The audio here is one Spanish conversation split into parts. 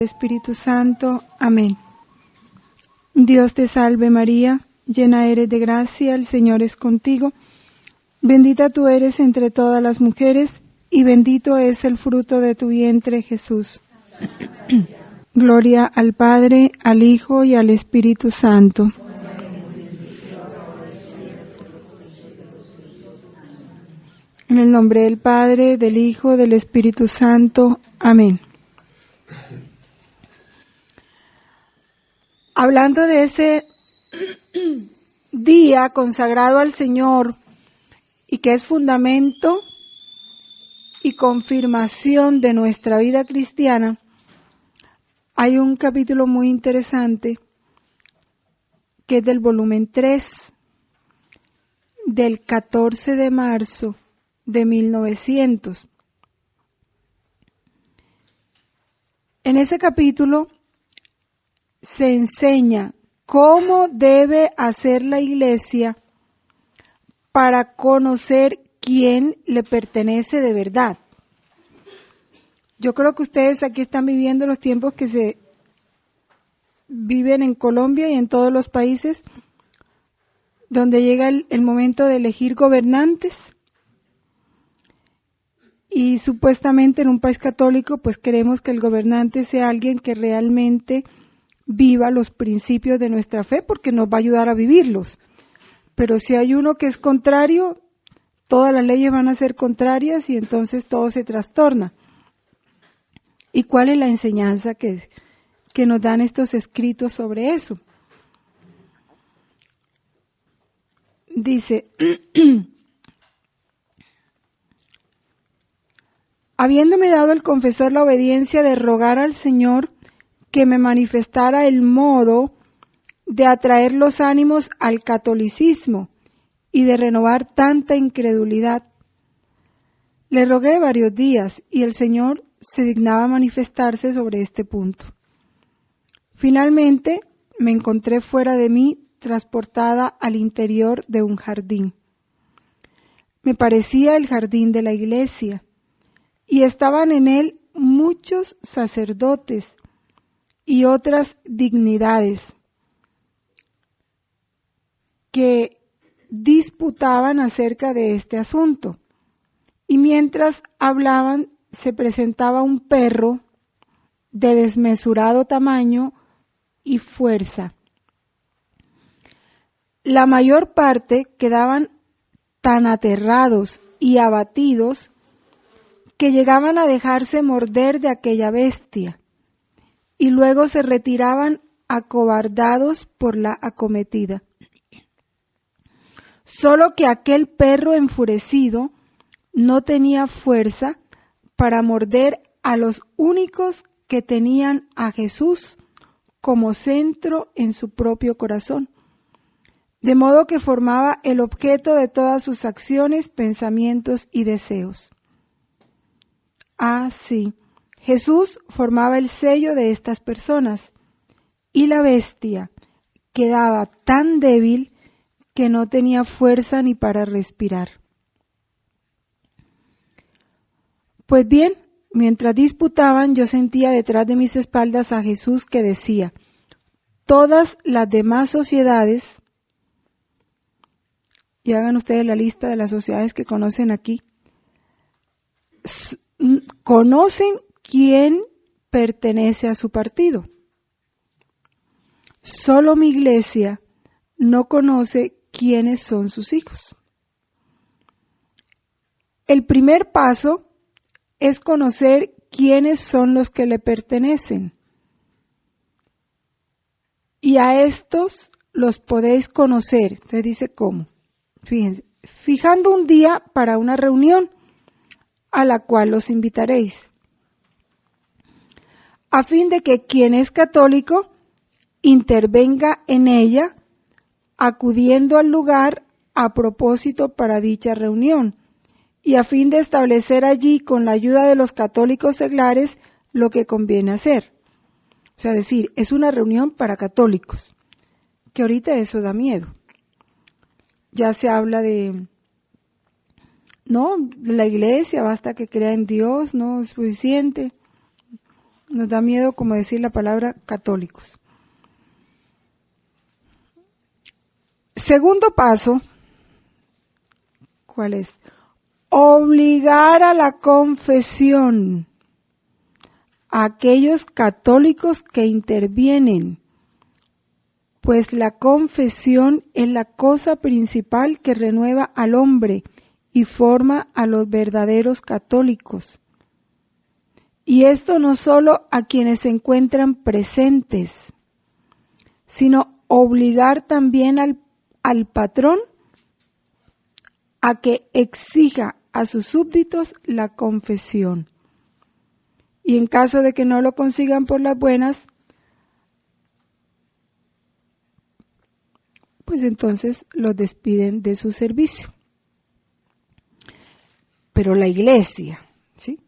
Espíritu Santo. Amén. Dios te salve María, llena eres de gracia, el Señor es contigo. Bendita tú eres entre todas las mujeres, y bendito es el fruto de tu vientre, Jesús. Gloria al Padre, al Hijo y al Espíritu Santo. En el nombre del Padre, del Hijo, del Espíritu Santo. Amén. Hablando de ese día consagrado al Señor y que es fundamento y confirmación de nuestra vida cristiana, hay un capítulo muy interesante que es del volumen 3 del 14 de marzo de 1900. En ese capítulo se enseña cómo debe hacer la Iglesia para conocer quién le pertenece de verdad. Yo creo que ustedes aquí están viviendo los tiempos que se viven en Colombia y en todos los países, donde llega el momento de elegir gobernantes. Y supuestamente en un país católico, pues queremos que el gobernante sea alguien que realmente viva los principios de nuestra fe, porque nos va a ayudar a vivirlos. Pero si hay uno que es contrario, todas las leyes van a ser contrarias y entonces todo se trastorna. ¿Y cuál es la enseñanza que nos dan estos escritos sobre eso? Dice, habiéndome dado el confesor la obediencia de rogar al Señor que me manifestara el modo de atraer los ánimos al catolicismo y de renovar tanta incredulidad, le rogué varios días y el Señor se dignaba manifestarse sobre este punto. Finalmente me encontré fuera de mí, transportada al interior de un jardín. Me parecía el jardín de la iglesia, y estaban en él muchos sacerdotes y otras dignidades que disputaban acerca de este asunto. Y mientras hablaban, se presentaba un perro de desmesurado tamaño y fuerza. La mayor parte quedaban tan aterrados y abatidos que llegaban a dejarse morder de aquella bestia, y luego se retiraban acobardados por la acometida. Solo que aquel perro enfurecido no tenía fuerza para morder a los únicos que tenían a Jesús como centro en su propio corazón, de modo que formaba el objeto de todas sus acciones, pensamientos y deseos. Ah, sí, Jesús formaba el sello de estas personas, y la bestia quedaba tan débil que no tenía fuerza ni para respirar. Pues bien, mientras disputaban, yo sentía detrás de mis espaldas a Jesús que decía, todas las demás sociedades, y hagan ustedes la lista de las sociedades que conocen aquí, conocen quién pertenece a su partido. Solo mi iglesia no conoce quiénes son sus hijos. El primer paso es conocer quiénes son los que le pertenecen. Y a estos los podéis conocer. Entonces dice cómo. Fíjense, fijando un día para una reunión a la cual los invitaréis, a fin de que quien es católico intervenga en ella, acudiendo al lugar a propósito para dicha reunión, y a fin de establecer allí, con la ayuda de los católicos seglares, lo que conviene hacer. O sea, decir, es una reunión para católicos, que ahorita eso da miedo. Ya se habla de, no, la iglesia, basta que crea en Dios, no es suficiente. Nos da miedo como decir la palabra católicos. Segundo paso, ¿cuál es? Obligar a la confesión a aquellos católicos que intervienen, pues la confesión es la cosa principal que renueva al hombre y forma a los verdaderos católicos. Y esto no solo a quienes se encuentran presentes, sino obligar también al patrón a que exija a sus súbditos la confesión. Y en caso de que no lo consigan por las buenas, pues entonces los despiden de su servicio. Pero la iglesia, ¿sí?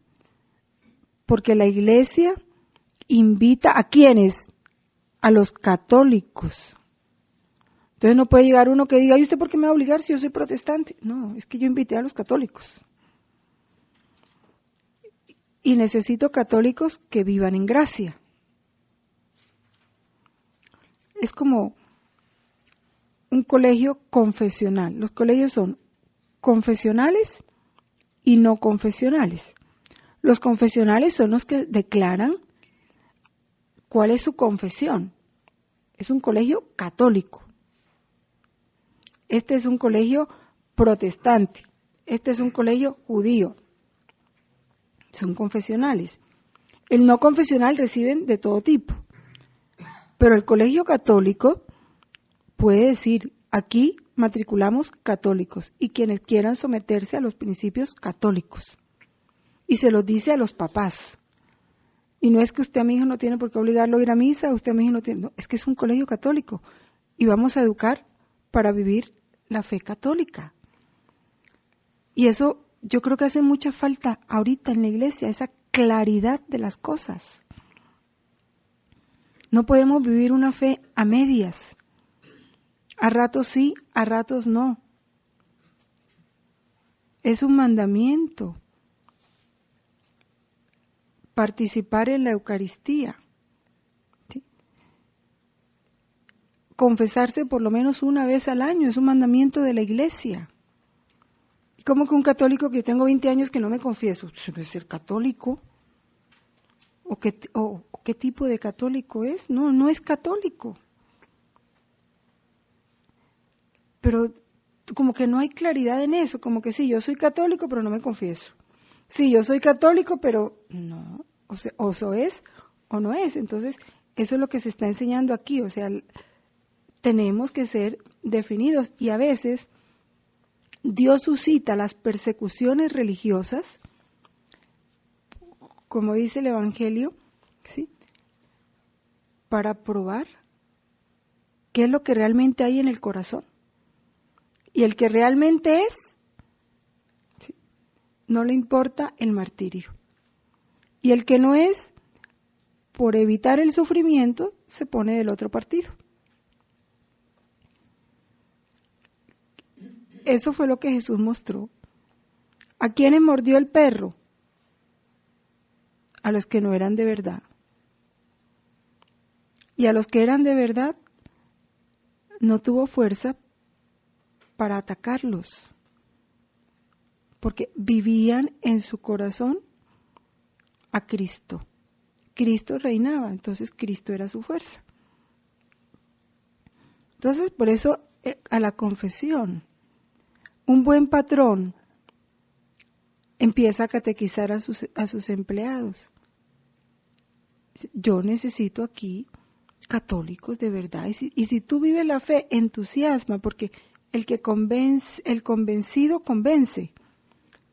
Porque la iglesia invita ¿a quiénes? A los católicos. Entonces no puede llegar uno que diga, ¿y usted por qué me va a obligar si yo soy protestante? No, es que yo invité a los católicos. Y necesito católicos que vivan en gracia. Es como un colegio confesional. Los colegios son confesionales y no confesionales. Los confesionales son los que declaran cuál es su confesión. Es un colegio católico. Este es un colegio protestante. Este es un colegio judío. Son confesionales. El no confesional reciben de todo tipo. Pero el colegio católico puede decir, aquí matriculamos católicos y quienes quieran someterse a los principios católicos. Y se los dice a los papás. Y no es que usted a mi hijo no tiene por qué obligarlo a ir a misa, usted a mi hijo no tiene, no, es que es un colegio católico y vamos a educar para vivir la fe católica. Y eso yo creo que hace mucha falta ahorita en la iglesia, esa claridad de las cosas. No podemos vivir una fe a medias. A ratos sí, a ratos no. Es un mandamiento participar en la Eucaristía. ¿Sí? Confesarse por lo menos una vez al año, es un mandamiento de la iglesia. ¿Cómo que un católico que tengo 20 años que no me confieso? ¿Debe ser católico? ¿O qué tipo de católico es? No, no es católico. Pero como que no hay claridad en eso, como que sí, yo soy católico, pero no me confieso. Sí, yo soy católico, pero no, o sea, o eso es o no es. Entonces, eso es lo que se está enseñando aquí, o sea, tenemos que ser definidos y a veces Dios suscita las persecuciones religiosas, como dice el Evangelio, ¿sí? Para probar qué es lo que realmente hay en el corazón. Y el que realmente es, ¿sí? No le importa el martirio. Y el que no es, por evitar el sufrimiento, se pone del otro partido. Eso fue lo que Jesús mostró. ¿A quiénes mordió el perro? A los que no eran de verdad. Y a los que eran de verdad, no tuvo fuerza para atacarlos, porque vivían en su corazón a Cristo. Cristo reinaba, entonces Cristo era su fuerza. Entonces, por eso, a la confesión, un buen patrón empieza a catequizar a sus empleados. Yo necesito aquí católicos de verdad. Y si tú vives la fe, entusiasma, porque el convencido convence,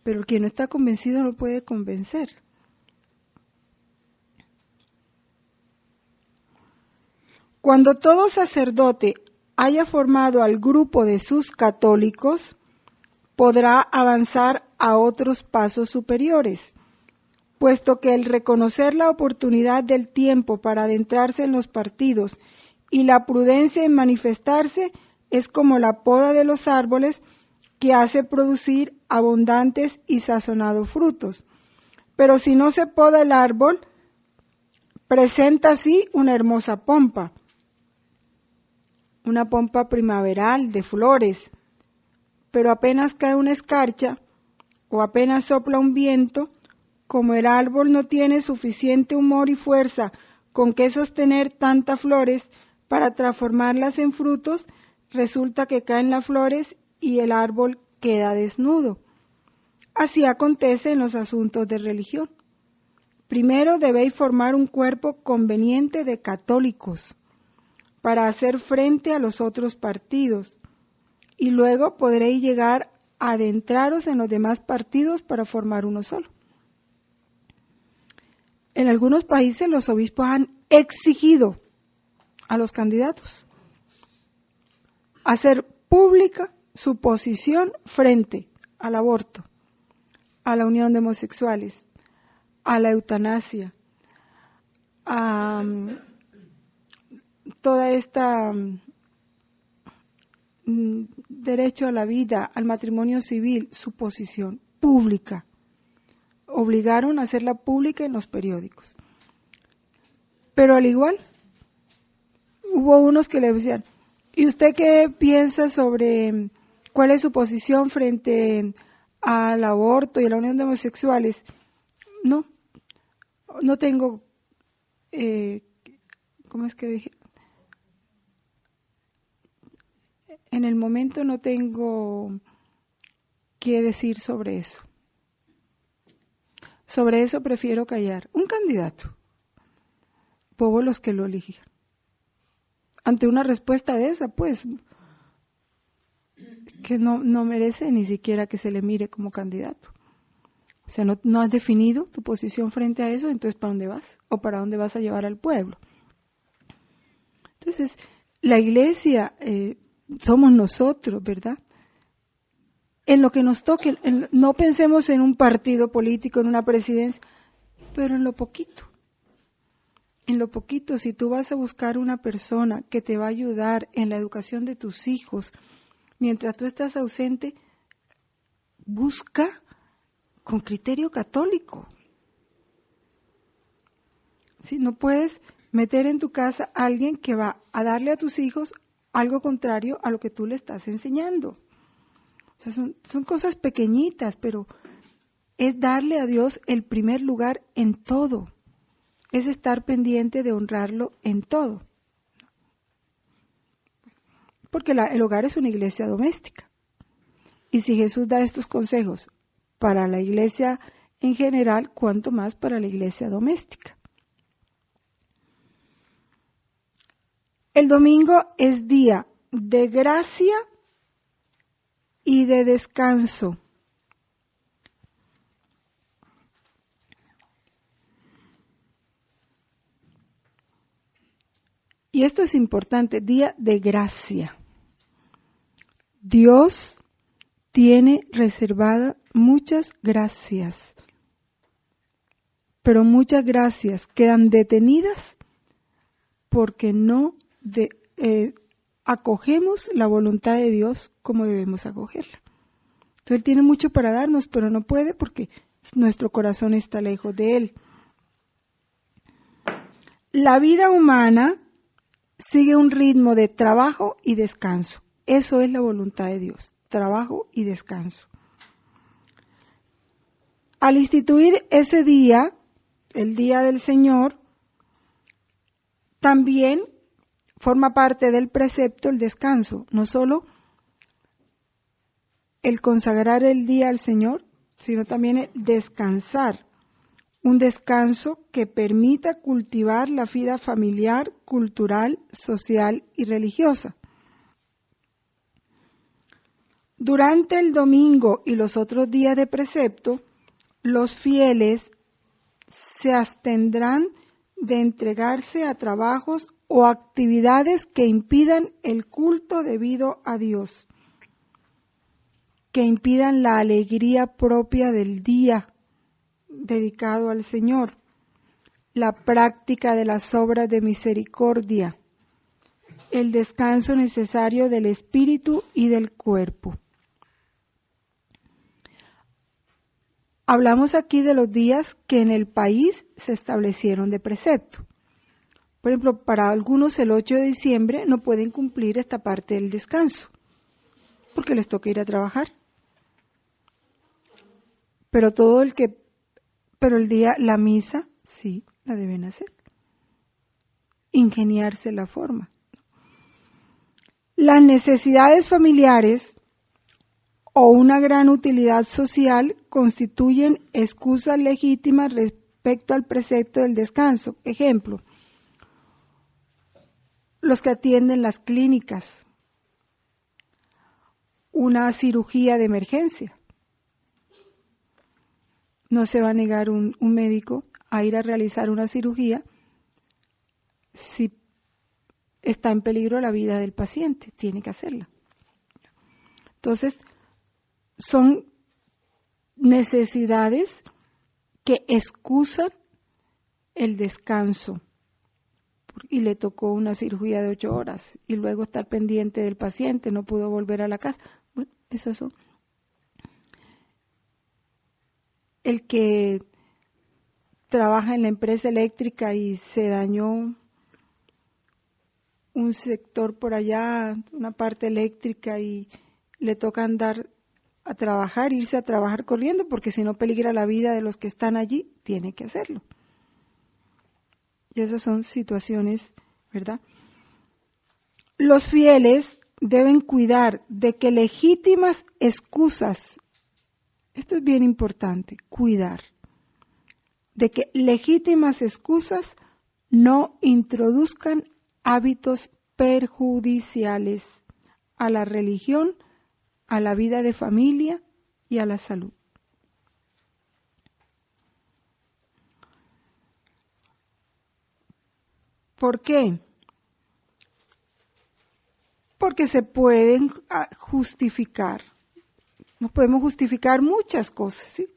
pero el que no está convencido no puede convencer. Cuando todo sacerdote haya formado al grupo de sus católicos, podrá avanzar a otros pasos superiores, puesto que el reconocer la oportunidad del tiempo para adentrarse en los partidos y la prudencia en manifestarse es como la poda de los árboles que hace producir abundantes y sazonados frutos. Pero si no se poda el árbol, presenta así una hermosa pompa, una pompa primaveral de flores, pero apenas cae una escarcha o apenas sopla un viento, como el árbol no tiene suficiente humor y fuerza con que sostener tantas flores para transformarlas en frutos, resulta que caen las flores y el árbol queda desnudo. Así acontece en los asuntos de religión. Primero debéis formar un cuerpo conveniente de católicos para hacer frente a los otros partidos, y luego podréis llegar a adentraros en los demás partidos para formar uno solo. En algunos países los obispos han exigido a los candidatos hacer pública su posición frente al aborto, a la unión de homosexuales, a la eutanasia, a toda esta derecho a la vida, al matrimonio civil, su posición pública. Obligaron a hacerla pública en los periódicos. Pero al igual, hubo unos que le decían, ¿y usted qué piensa sobre cuál es su posición frente al aborto y a la unión de homosexuales? No tengo, ¿cómo es que dije? En el momento no tengo qué decir sobre eso. Sobre eso prefiero callar. Un candidato, bobo los que lo elijan. Ante una respuesta de esa, pues, que no merece ni siquiera que se le mire como candidato. O sea, no has definido tu posición frente a eso, entonces ¿para dónde vas? ¿O para dónde vas a llevar al pueblo? Entonces, la iglesia somos nosotros, ¿verdad? En lo que nos toque, no pensemos en un partido político, en una presidencia, pero en lo poquito. En lo poquito, si tú vas a buscar una persona que te va a ayudar en la educación de tus hijos, mientras tú estás ausente, busca con criterio católico. Si no puedes meter en tu casa a alguien que va a darle a tus hijos algo contrario a lo que tú le estás enseñando. O sea, son cosas pequeñitas, pero es darle a Dios el primer lugar en todo. Es estar pendiente de honrarlo en todo. Porque el hogar es una iglesia doméstica. Y si Jesús da estos consejos para la iglesia en general, cuánto más para la iglesia doméstica. El domingo es día de gracia y de descanso. Y esto es importante, día de gracia. Dios tiene reservada muchas gracias, pero muchas gracias quedan detenidas porque no acogemos la voluntad de Dios como debemos acogerla. Entonces Él tiene mucho para darnos, pero no puede porque nuestro corazón está lejos de Él. La vida humana sigue un ritmo de trabajo y descanso. Eso es la voluntad de Dios, trabajo y descanso. Al instituir ese día, el día del Señor, también forma parte del precepto el descanso, no solo el consagrar el día al Señor, sino también el descansar. Un descanso que permita cultivar la vida familiar, cultural, social y religiosa. Durante el domingo y los otros días de precepto, los fieles se abstendrán de entregarse a trabajos o actividades que impidan el culto debido a Dios, que impidan la alegría propia del día dedicado al Señor, la práctica de las obras de misericordia, el descanso necesario del espíritu y del cuerpo. Hablamos aquí de los días que en el país se establecieron de precepto. Por ejemplo, para algunos el 8 de diciembre no pueden cumplir esta parte del descanso, porque les toca ir a trabajar. Pero el día, la misa, sí, la deben hacer. Ingeniarse la forma. Las necesidades familiares o una gran utilidad social constituyen excusas legítimas respecto al precepto del descanso. Ejemplo, los que atienden las clínicas, una cirugía de emergencia. No se va a negar un médico a ir a realizar una cirugía si está en peligro la vida del paciente, tiene que hacerla. Entonces, son necesidades que excusan el descanso. Y le tocó una cirugía de 8 horas y luego estar pendiente del paciente, no pudo volver a la casa. Bueno, esas son. El que trabaja en la empresa eléctrica y se dañó un sector por allá, una parte eléctrica, y le toca andar a trabajar, irse a trabajar corriendo, porque si no peligra la vida de los que están allí, tiene que hacerlo. Y esas son situaciones, ¿verdad? Los fieles deben cuidar de que legítimas excusas, esto es bien importante, cuidar, de que legítimas excusas no introduzcan hábitos perjudiciales a la religión, a la vida de familia y a la salud. ¿Por qué? Porque se pueden justificar. Nos podemos justificar muchas cosas, ¿sí?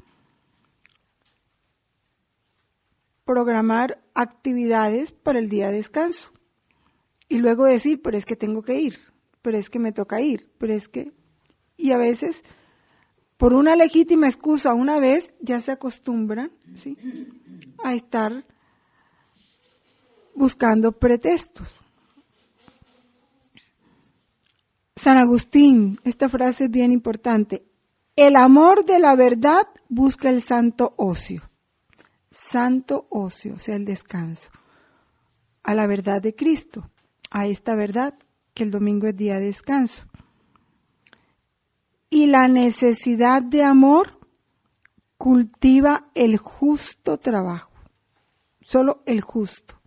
Programar actividades para el día de descanso. Y luego decir, pero es que tengo que ir, pero es que me toca ir, pero es que... Y a veces, por una legítima excusa, una vez ya se acostumbran, ¿sí?, a estar buscando pretextos. San Agustín, esta frase es bien importante. El amor de la verdad busca el santo ocio. Santo ocio, o sea, el descanso. A la verdad de Cristo, a esta verdad que el domingo es día de descanso. Y la necesidad de amor cultiva el justo trabajo, solo el justo.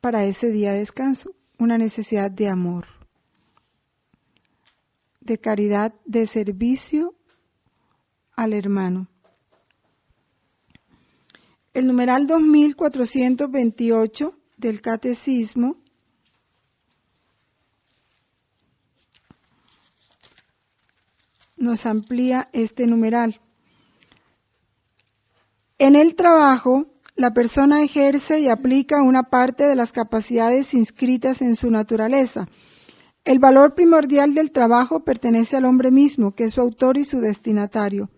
Para ese día de descanso, una necesidad de amor, de caridad, de servicio al hermano. El numeral 2428 del Catecismo nos amplía este numeral. En el trabajo, la persona ejerce y aplica una parte de las capacidades inscritas en su naturaleza. El valor primordial del trabajo pertenece al hombre mismo, que es su autor y su destinatario.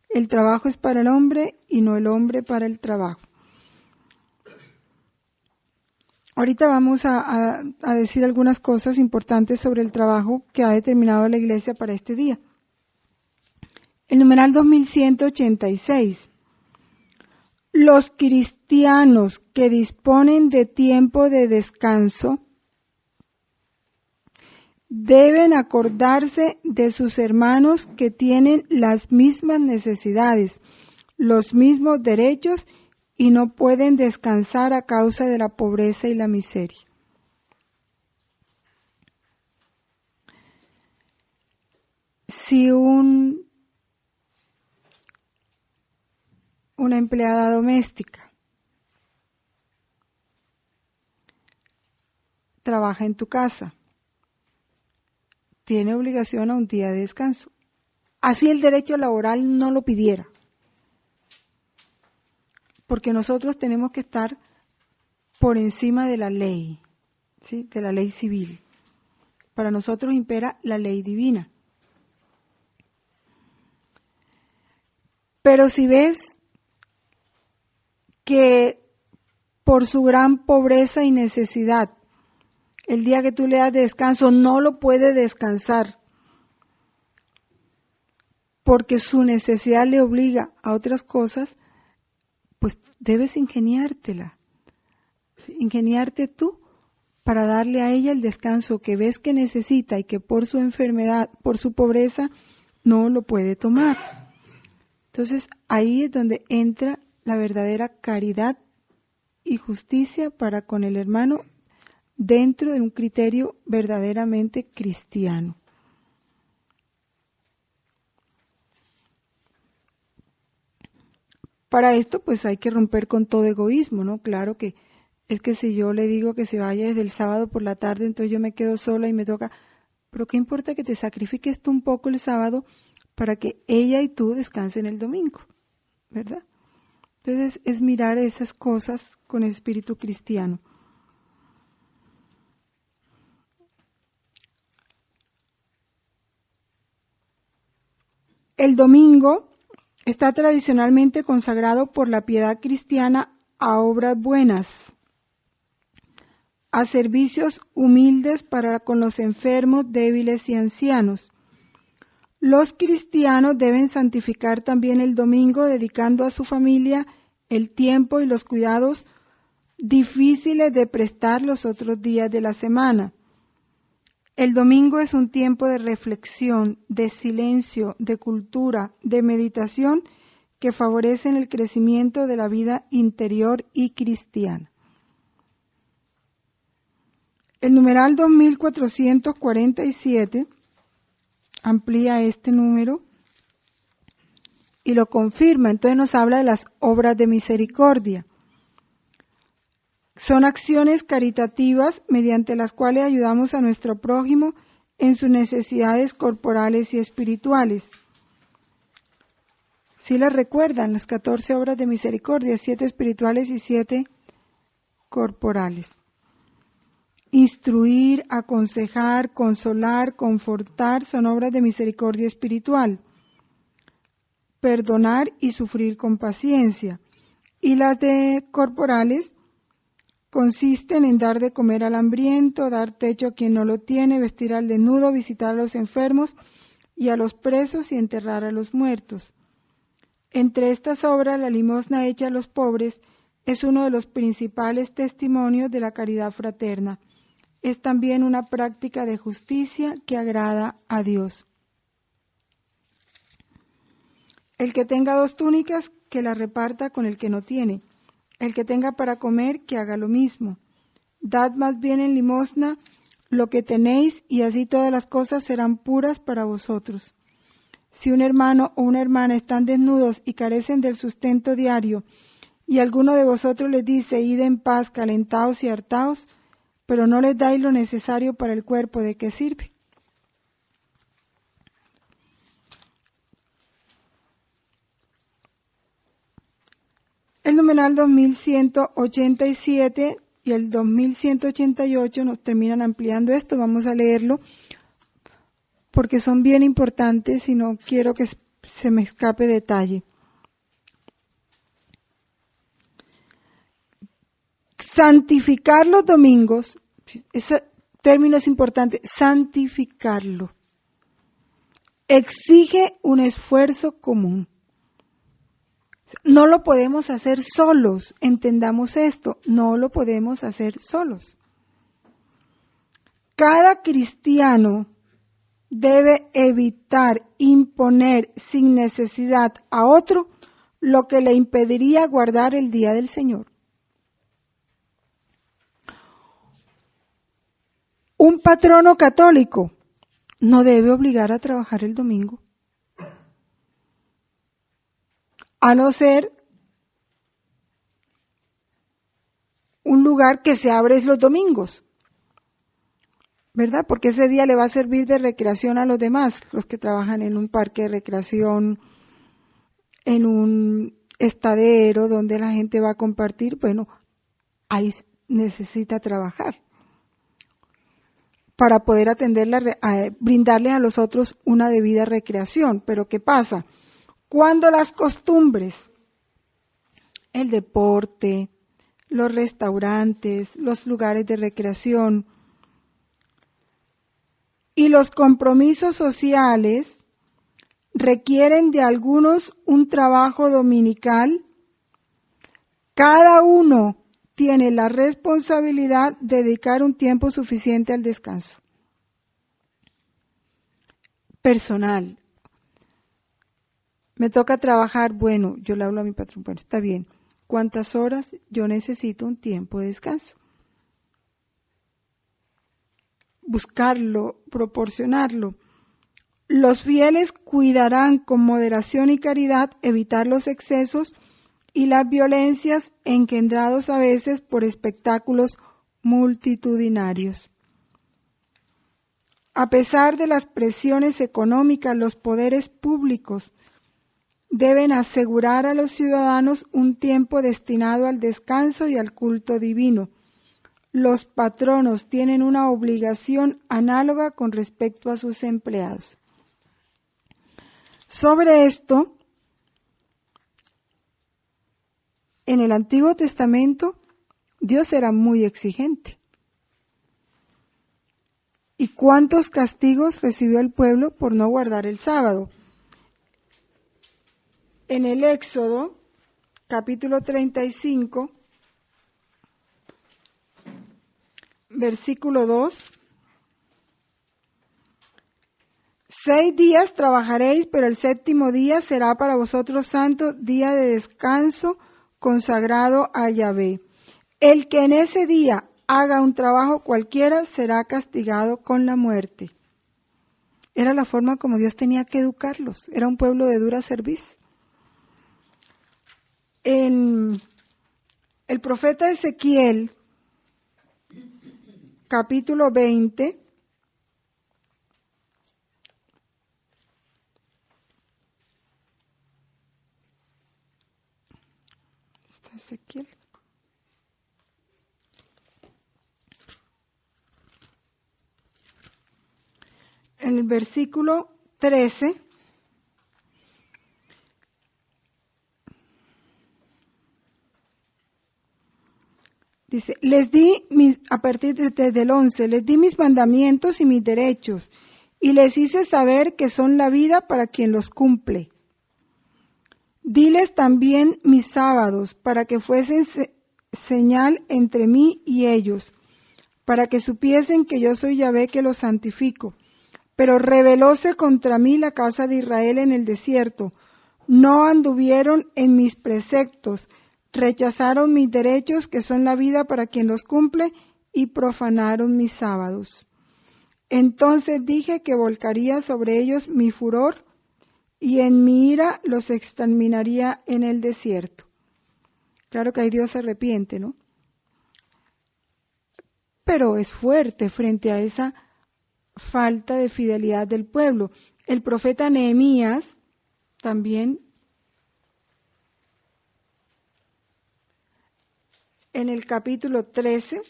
El trabajo es para el hombre y no el hombre para el trabajo. Ahorita vamos a decir algunas cosas importantes sobre el trabajo que ha determinado la Iglesia para este día. El numeral 2186. Los cristianos que disponen de tiempo de descanso deben acordarse de sus hermanos que tienen las mismas necesidades, los mismos derechos y no pueden descansar a causa de la pobreza y la miseria. Si una empleada doméstica trabaja en tu casa, tiene obligación a un día de descanso. Así el derecho laboral no lo pidiera. Porque nosotros tenemos que estar por encima de la ley, ¿sí?, de la ley civil. Para nosotros impera la ley divina. Pero si ves que por su gran pobreza y necesidad. El día que tú le das descanso no lo puede descansar, porque su necesidad le obliga a otras cosas, pues debes ingeniártela. Ingeniarte tú para darle a ella el descanso que ves que necesita y que por su enfermedad, por su pobreza, no lo puede tomar. Entonces ahí es donde entra la verdadera caridad y justicia para con el hermano dentro de un criterio verdaderamente cristiano. Para esto pues hay que romper con todo egoísmo, ¿no? Claro que es que si yo le digo que se vaya desde el sábado por la tarde, entonces yo me quedo sola y me toca, pero ¿qué importa que te sacrifiques tú un poco el sábado para que ella y tú descansen el domingo? ¿Verdad? Entonces es mirar esas cosas con espíritu cristiano. El domingo está tradicionalmente consagrado por la piedad cristiana a obras buenas, a servicios humildes para con los enfermos, débiles y ancianos. Los cristianos deben santificar también el domingo, dedicando a su familia el tiempo y los cuidados difíciles de prestar los otros días de la semana. El domingo es un tiempo de reflexión, de silencio, de cultura, de meditación que favorecen el crecimiento de la vida interior y cristiana. El numeral 2447 amplía este número y lo confirma. Entonces nos habla de las obras de misericordia. Son acciones caritativas mediante las cuales ayudamos a nuestro prójimo en sus necesidades corporales y espirituales. ¿Sí las recuerdan? Las 14 obras de misericordia, 7 espirituales y 7 corporales. Instruir, aconsejar, consolar, confortar son obras de misericordia espiritual. Perdonar y sufrir con paciencia. Y las de corporales consisten en dar de comer al hambriento, dar techo a quien no lo tiene, vestir al desnudo, visitar a los enfermos y a los presos y enterrar a los muertos. Entre estas obras, la limosna hecha a los pobres es uno de los principales testimonios de la caridad fraterna. Es también una práctica de justicia que agrada a Dios. El que tenga 2 túnicas, que las reparta con el que no tiene. El que tenga para comer, que haga lo mismo. Dad más bien en limosna lo que tenéis, y así todas las cosas serán puras para vosotros. Si un hermano o una hermana están desnudos y carecen del sustento diario, y alguno de vosotros les dice, id en paz, calentaos y hartaos, pero no les dais lo necesario para el cuerpo, ¿de qué sirve? El numeral 2187 y el 2188 nos terminan ampliando esto. Vamos a leerlo porque son bien importantes y no quiero que se me escape detalle. Santificar los domingos, ese término es importante, santificarlo, exige un esfuerzo común. No lo podemos hacer solos, entendamos esto, no lo podemos hacer solos. Cada cristiano debe evitar imponer sin necesidad a otro lo que le impediría guardar el día del Señor. Un patrono católico no debe obligar a trabajar el domingo, a no ser un lugar que se abre los domingos, ¿verdad? Porque ese día le va a servir de recreación a los demás, los que trabajan en un parque de recreación, en un estadero donde la gente va a compartir, bueno, ahí necesita trabajar para poder brindarle a los otros una debida recreación. Pero ¿qué pasa? Cuando las costumbres, el deporte, los restaurantes, los lugares de recreación y los compromisos sociales requieren de algunos un trabajo dominical. Cada uno tiene la responsabilidad de dedicar un tiempo suficiente al descanso personal. Me toca trabajar, bueno, yo le hablo a mi patrón, bueno, está bien. ¿Cuántas horas? Yo necesito un tiempo de descanso. Buscarlo, proporcionarlo. Los fieles cuidarán con moderación y caridad evitar los excesos y las violencias engendrados a veces por espectáculos multitudinarios. A pesar de las presiones económicas, los poderes públicos deben asegurar a los ciudadanos un tiempo destinado al descanso y al culto divino. Los patronos tienen una obligación análoga con respecto a sus empleados. Sobre esto, en el Antiguo Testamento, Dios era muy exigente. ¿Y cuántos castigos recibió el pueblo por no guardar el sábado? En el Éxodo, capítulo 35, versículo 2, 6 días trabajaréis, pero el séptimo día será para vosotros santo, día de descanso consagrado a Yahvé. El que en ese día haga un trabajo cualquiera será castigado con la muerte. Era la forma como Dios tenía que educarlos. Era un pueblo de dura cerviz. En el profeta Ezequiel, capítulo 20, ¿está Ezequiel? En el versículo 13, dice, a partir desde el 11, les di mis mandamientos y mis derechos, y les hice saber que son la vida para quien los cumple. Diles también mis sábados, para que fuesen señal entre mí y ellos, para que supiesen que yo soy Yahvé que los santifico. Pero rebelóse contra mí la casa de Israel en el desierto, no anduvieron en mis preceptos, rechazaron mis derechos que son la vida para quien los cumple y profanaron mis sábados. Entonces dije que volcaría sobre ellos mi furor y en mi ira los exterminaría en el desierto. Claro que ahí Dios se arrepiente, ¿no? Pero es fuerte frente a esa falta de fidelidad del pueblo. El profeta Nehemías también, en el capítulo 13,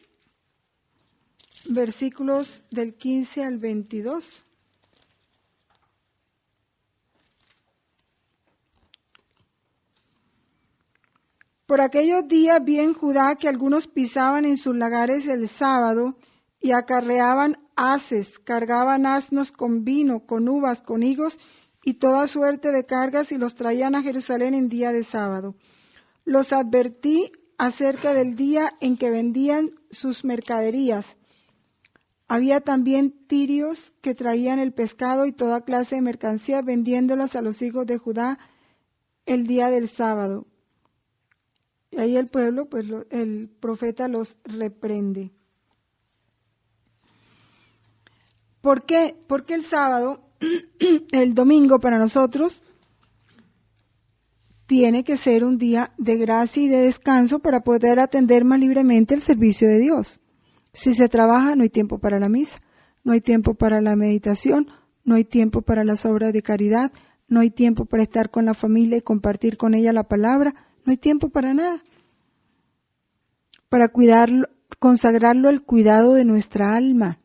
versículos del 15 al 22. Por aquellos días vi en Judá que algunos pisaban en sus lagares el sábado y acarreaban haces, cargaban asnos con vino, con uvas, con higos y toda suerte de cargas y los traían a Jerusalén en día de sábado. Los advertí acerca del día en que vendían sus mercaderías. Había también tirios que traían el pescado y toda clase de mercancías vendiéndolas a los hijos de Judá el día del sábado. Y ahí el pueblo, pues el profeta los reprende. ¿Por qué? Porque el sábado, el domingo para nosotros, tiene que ser un día de gracia y de descanso para poder atender más libremente el servicio de Dios. Si se trabaja, no hay tiempo para la misa, no hay tiempo para la meditación, no hay tiempo para las obras de caridad, no hay tiempo para estar con la familia y compartir con ella la palabra, no hay tiempo para nada. Para cuidarlo, consagrarlo al cuidado de nuestra alma.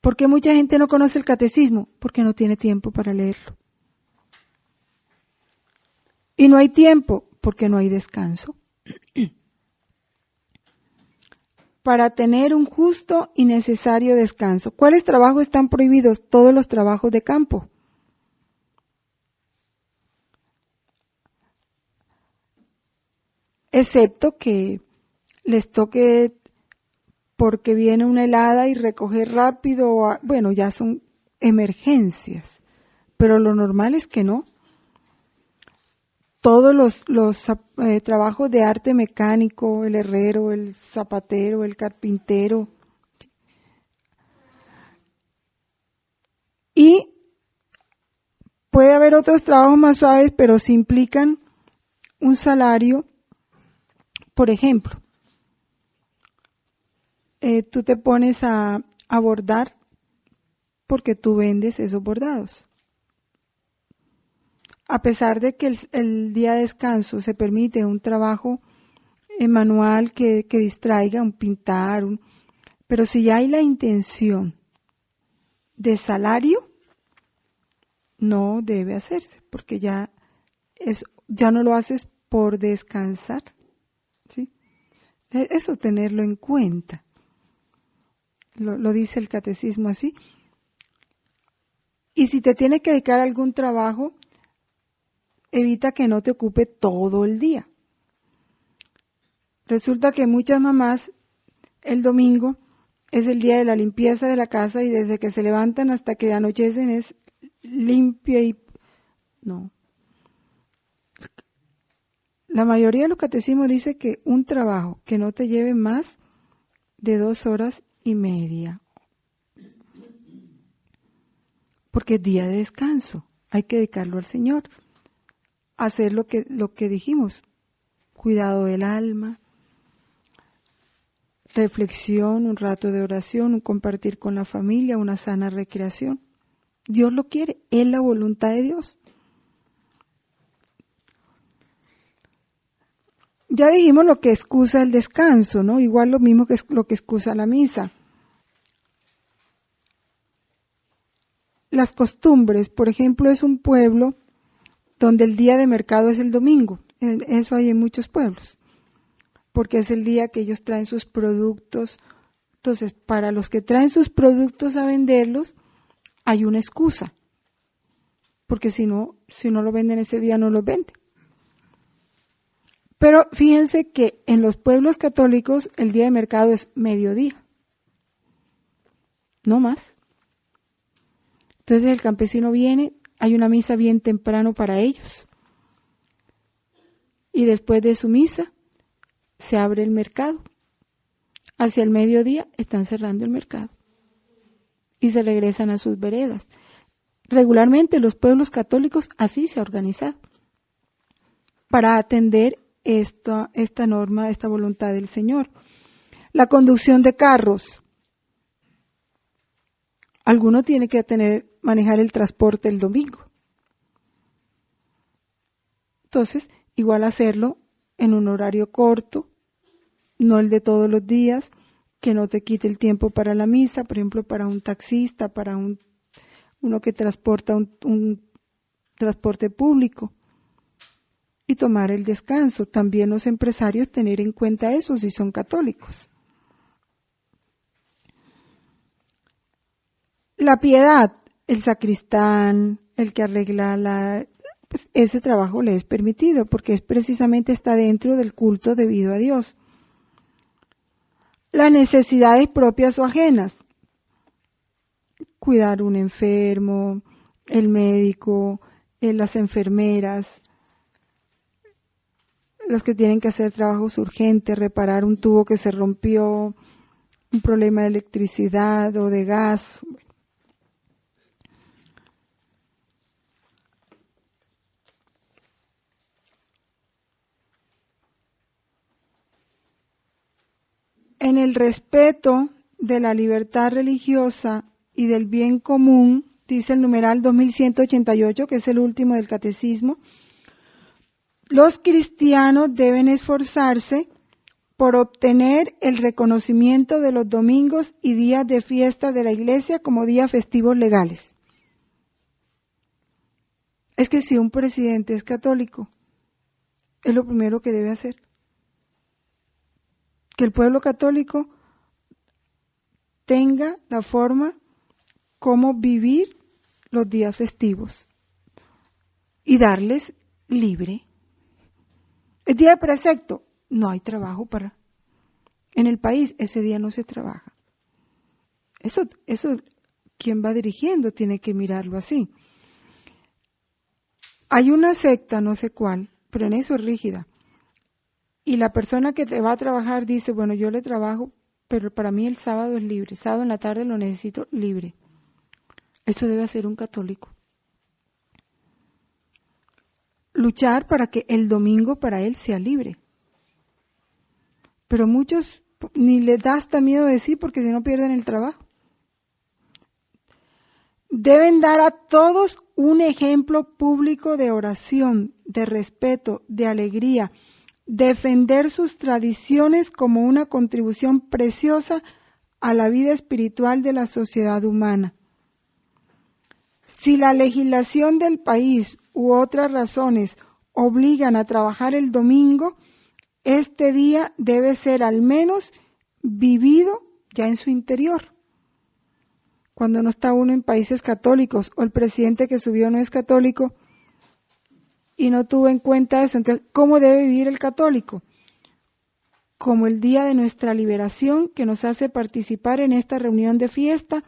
¿Por qué mucha gente no conoce el catecismo? Porque no tiene tiempo para leerlo. Y no hay tiempo porque no hay descanso. para tener un justo y necesario descanso. ¿Cuáles trabajos están prohibidos? Todos los trabajos de campo. Excepto que les toque porque viene una helada y recoger rápido, bueno, ya son emergencias, pero lo normal es que no. Todos los trabajos de arte mecánico, el herrero, el zapatero, el carpintero, y puede haber otros trabajos más suaves, pero si implican un salario. Por ejemplo, tú te pones a bordar porque tú vendes esos bordados. A pesar de que el día de descanso se permite un trabajo manual que distraiga, un pintar, pero si ya hay la intención de salario, no debe hacerse, porque ya no lo haces por descansar, ¿sí? Eso tenerlo en cuenta. Lo dice el catecismo así. Y si te tienes que dedicar a algún trabajo, evita que no te ocupe todo el día. Resulta que muchas mamás, el domingo es el día de la limpieza de la casa y desde que se levantan hasta que anochecen es limpia y... No. La mayoría de los catecismos dice que un trabajo que no te lleve más de 2 horas y media. Porque es día de descanso, hay que dedicarlo al Señor. Hacer lo que dijimos, cuidado del alma, reflexión, un rato de oración, un compartir con la familia, una sana recreación. Dios lo quiere, es la voluntad de Dios. Ya dijimos lo que excusa el descanso, ¿no? Igual lo mismo que lo que excusa la misa. Las costumbres, por ejemplo, es un pueblo donde el día de mercado es el domingo. Eso hay en muchos pueblos, porque es el día que ellos traen sus productos. Entonces, para los que traen sus productos a venderlos, hay una excusa, porque si no lo venden ese día, no los venden. Pero fíjense que en los pueblos católicos el día de mercado es mediodía, no más. Entonces el campesino viene, hay una misa bien temprano para ellos, y después de su misa se abre el mercado. Hacia el mediodía están cerrando el mercado y se regresan a sus veredas. Regularmente los pueblos católicos así se han organizado para atender esta norma, esta voluntad del Señor. La conducción de carros. Alguno tiene que manejar el transporte el domingo. Entonces, igual hacerlo en un horario corto, no el de todos los días, que no te quite el tiempo para la misa, por ejemplo, para un taxista, para uno que transporta un transporte público. Y tomar el descanso. También los empresarios tener en cuenta eso si son católicos. La piedad, el sacristán, el que arregla pues ese trabajo le es permitido porque precisamente está dentro del culto debido a Dios. Las necesidades propias o ajenas. Cuidar un enfermo, el médico, las enfermeras, los que tienen que hacer trabajos urgentes, reparar un tubo que se rompió, un problema de electricidad o de gas. En el respeto de la libertad religiosa y del bien común, dice el numeral 2188, que es el último del catecismo, los cristianos deben esforzarse por obtener el reconocimiento de los domingos y días de fiesta de la Iglesia como días festivos legales. Es que si un presidente es católico, es lo primero que debe hacer. Que el pueblo católico tenga la forma como vivir los días festivos y darles libre. El día de precepto, no hay trabajo para. En el país ese día no se trabaja. Eso quien va dirigiendo tiene que mirarlo así. Hay una secta, no sé cuál, pero en eso es rígida. Y la persona que te va a trabajar dice, bueno, yo le trabajo, pero para mí el sábado es libre. Sábado en la tarde lo necesito libre. Eso debe hacer un católico. Luchar para que el domingo para él sea libre. Pero muchos ni les da hasta miedo decir porque si no pierden el trabajo. Deben dar a todos un ejemplo público de oración, de respeto, de alegría, defender sus tradiciones como una contribución preciosa a la vida espiritual de la sociedad humana. Si la legislación del país u otras razones obligan a trabajar el domingo, este día debe ser al menos vivido ya en su interior. Cuando no está uno en países católicos o el presidente que subió no es católico y no tuvo en cuenta eso, entonces, ¿cómo debe vivir el católico? Como el día de nuestra liberación que nos hace participar en esta reunión de fiesta,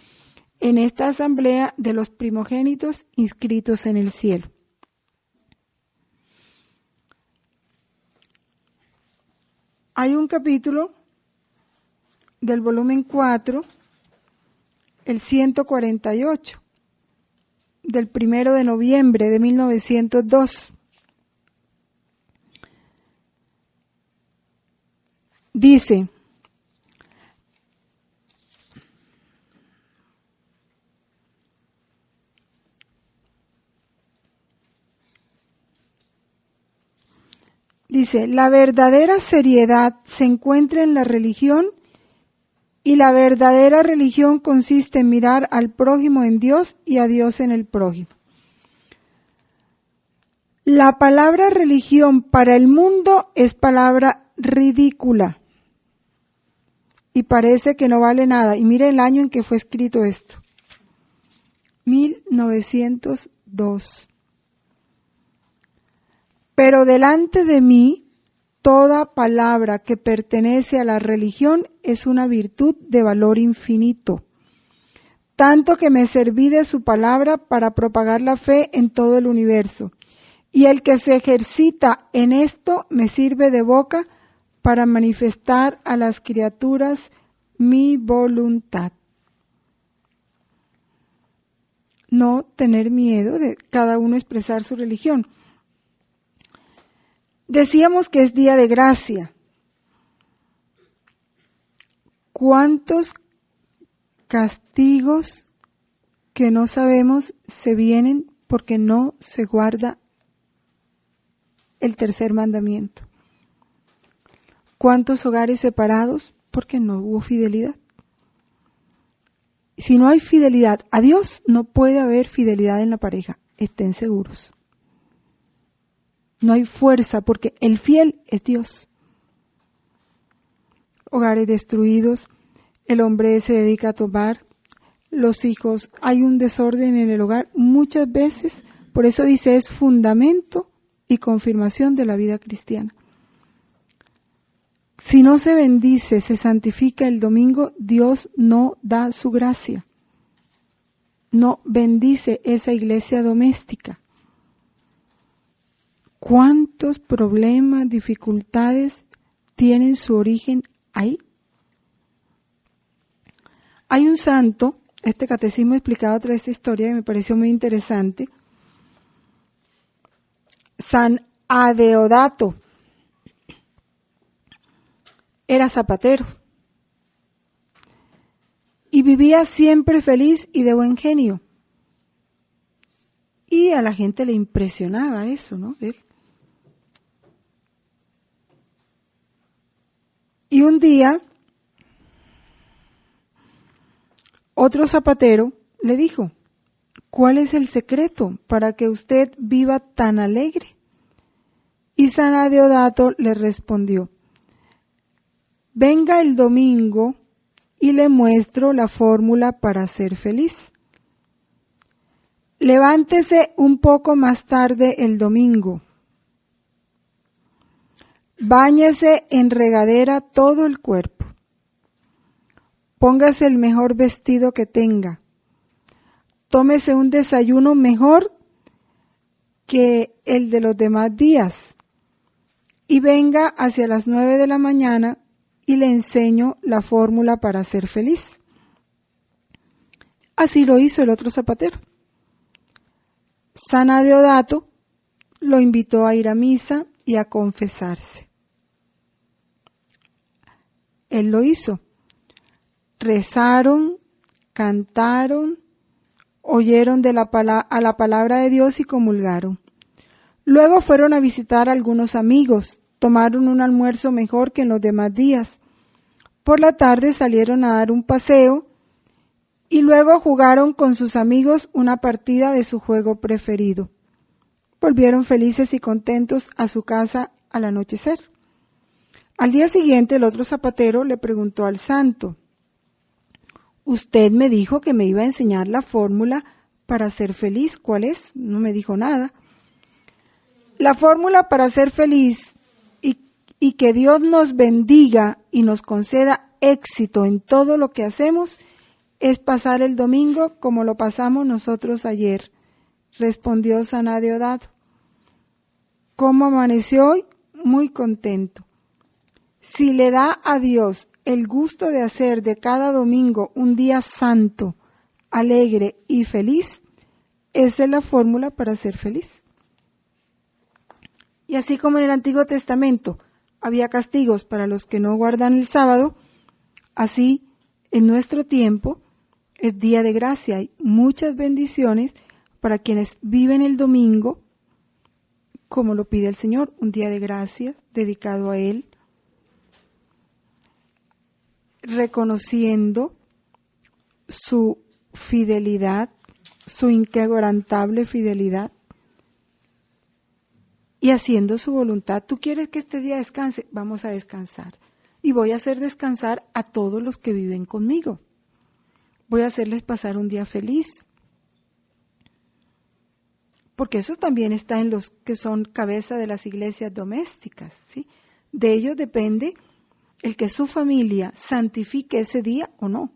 en esta asamblea de los primogénitos inscritos en el cielo. Hay un capítulo del volumen 4, el 148, del 1 de noviembre de 1902. Dice, la verdadera seriedad se encuentra en la religión y la verdadera religión consiste en mirar al prójimo en Dios y a Dios en el prójimo. La palabra religión para el mundo es palabra ridícula y parece que no vale nada. Y mire el año en que fue escrito esto, 1902. Pero delante de mí, toda palabra que pertenece a la religión es una virtud de valor infinito, tanto que me serví de su palabra para propagar la fe en todo el universo, y el que se ejercita en esto me sirve de boca para manifestar a las criaturas mi voluntad. No tener miedo de cada uno expresar su religión. Decíamos que es día de gracia. ¿Cuántos castigos que no sabemos se vienen porque no se guarda el tercer mandamiento? ¿Cuántos hogares separados porque no hubo fidelidad? Si no hay fidelidad a Dios, no puede haber fidelidad en la pareja, estén seguros. No hay fuerza porque el fiel es Dios. Hogares destruidos, el hombre se dedica a tomar, los hijos, hay un desorden en el hogar muchas veces, por eso dice es fundamento y confirmación de la vida cristiana. Si no se bendice, se santifica el domingo, Dios no da su gracia. No bendice esa iglesia doméstica. ¿Cuántos problemas, dificultades tienen su origen ahí? Hay un santo, este catecismo explicaba otra esta historia que me pareció muy interesante, San Adeodato. Era zapatero y vivía siempre feliz y de buen genio. Y a la gente le impresionaba eso, ¿no? Él. Y un día, otro zapatero le dijo, ¿cuál es el secreto para que usted viva tan alegre? Y San Adeodato le respondió, venga el domingo y le muestro la fórmula para ser feliz. Levántese un poco más tarde el domingo. Báñese en regadera todo el cuerpo. Póngase el mejor vestido que tenga. Tómese un desayuno mejor que el de los demás días. Y venga hacia las 9 de la mañana y le enseño la fórmula para ser feliz. Así lo hizo el otro zapatero. San Adeodato lo invitó a ir a misa y a confesarse. Él lo hizo. Rezaron, cantaron, oyeron a la palabra de Dios y comulgaron. Luego fueron a visitar a algunos amigos, tomaron un almuerzo mejor que en los demás días. Por la tarde salieron a dar un paseo y luego jugaron con sus amigos una partida de su juego preferido. Volvieron felices y contentos a su casa al anochecer. Al día siguiente el otro zapatero le preguntó al santo: «Usted me dijo que me iba a enseñar la fórmula para ser feliz. ¿Cuál es? No me dijo nada». La fórmula para ser feliz y que Dios nos bendiga y nos conceda éxito en todo lo que hacemos es pasar el domingo como lo pasamos nosotros ayer, respondió San Adeodato. ¿Cómo amaneció hoy? Muy contento. Si le da a Dios el gusto de hacer de cada domingo un día santo, alegre y feliz, esa es la fórmula para ser feliz. Y así como en el Antiguo Testamento había castigos para los que no guardan el sábado, así en nuestro tiempo es día de gracia. Hay muchas bendiciones para quienes viven el domingo como lo pide el Señor, un día de gracia dedicado a Él, reconociendo su fidelidad, su inquebrantable fidelidad, y haciendo su voluntad. ¿Tú quieres que este día descanse? Vamos a descansar. Y voy a hacer descansar a todos los que viven conmigo. Voy a hacerles pasar un día feliz. Porque eso también está en los que son cabeza de las iglesias domésticas, ¿sí? De ellos depende el que su familia santifique ese día o no,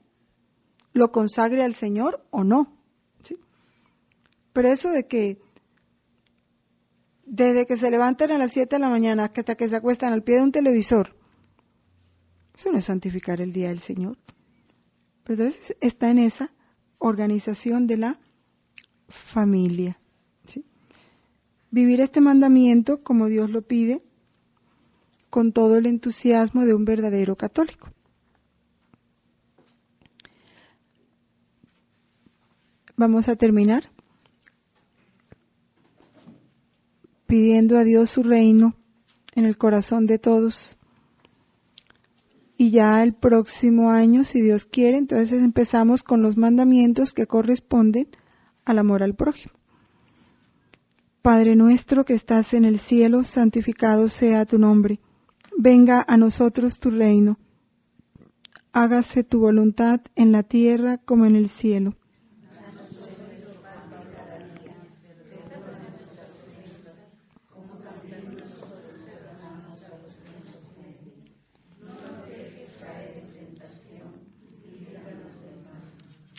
lo consagre al Señor o no, ¿sí? Pero eso de que desde que se levantan a las 7 de la mañana hasta que se acuestan al pie de un televisor, eso no es santificar el día del Señor. Pero entonces está en esa organización de la familia, ¿sí? Vivir este mandamiento como Dios lo pide, con todo el entusiasmo de un verdadero católico. Vamos a terminar pidiendo a Dios su reino en el corazón de todos. Y ya el próximo año, si Dios quiere, entonces empezamos con los mandamientos que corresponden al amor al prójimo. Padre nuestro que estás en el cielo, santificado sea tu nombre. Venga a nosotros tu reino. Hágase tu voluntad en la tierra como en el cielo.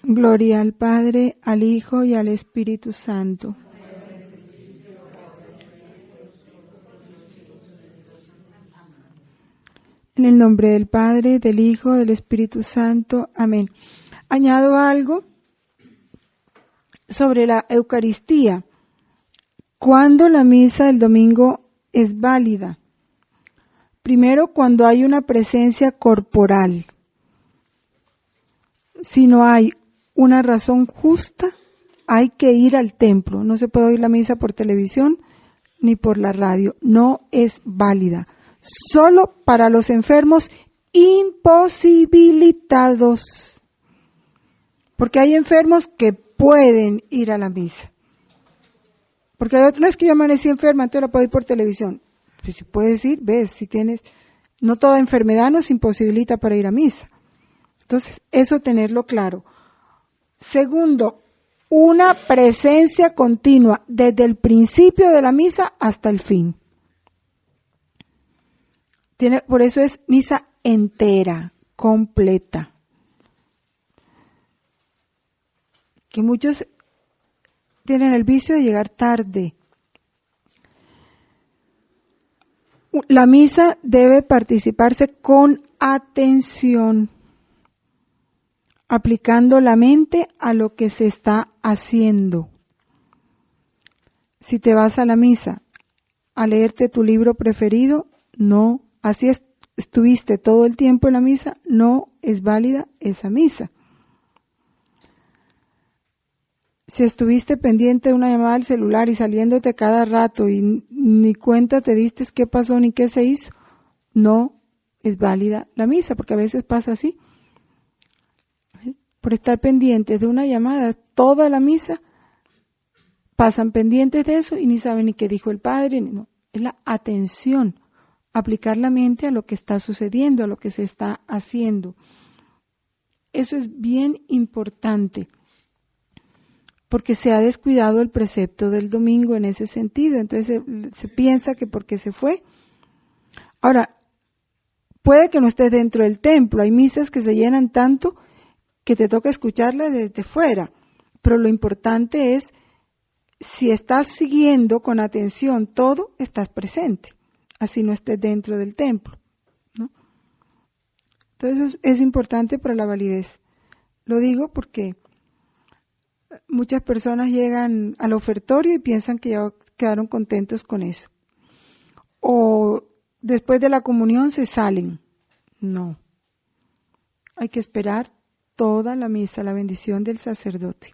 Gloria al Padre, al Hijo y al Espíritu Santo. En el nombre del Padre, del Hijo, del Espíritu Santo. Amén. Añado algo sobre la Eucaristía. ¿Cuándo la misa del domingo es válida? Primero, cuando hay una presencia corporal. Si no hay una razón justa, hay que ir al templo. No se puede oír la misa por televisión ni por la radio. No es válida. Solo para los enfermos imposibilitados. Porque hay enfermos que pueden ir a la misa. Porque hay otros, no es que yo amanecí enferma, entonces la puedo ir por televisión. Pues si puedes ir, ves, si tienes... No toda enfermedad nos imposibilita para ir a misa. Entonces, eso tenerlo claro. Segundo, una presencia continua desde el principio de la misa hasta el fin. Por eso es misa entera, completa. Que muchos tienen el vicio de llegar tarde. La misa debe participarse con atención, aplicando la mente a lo que se está haciendo. Si te vas a la misa a leerte tu libro preferido, no, estuviste todo el tiempo en la misa, no es válida esa misa. Si estuviste pendiente de una llamada al celular y saliéndote cada rato y ni cuenta te diste qué pasó ni qué se hizo, no es válida la misa, porque a veces pasa así. Por estar pendientes de una llamada, toda la misa pasan pendientes de eso y ni saben ni qué dijo el padre. No, es la atención, aplicar la mente a lo que está sucediendo, a lo que se está haciendo. Eso es bien importante, porque se ha descuidado el precepto del domingo en ese sentido. Entonces se piensa que porque se fue. Ahora, puede que no estés dentro del templo, hay misas que se llenan tanto que te toca escucharlas desde fuera, pero lo importante es, si estás siguiendo con atención todo, estás presente, así no estés dentro del templo, ¿no? Entonces es importante para la validez. Lo digo porque muchas personas llegan al ofertorio y piensan que ya quedaron contentos con eso. O después de la comunión se salen. No. Hay que esperar toda la misa, la bendición del sacerdote.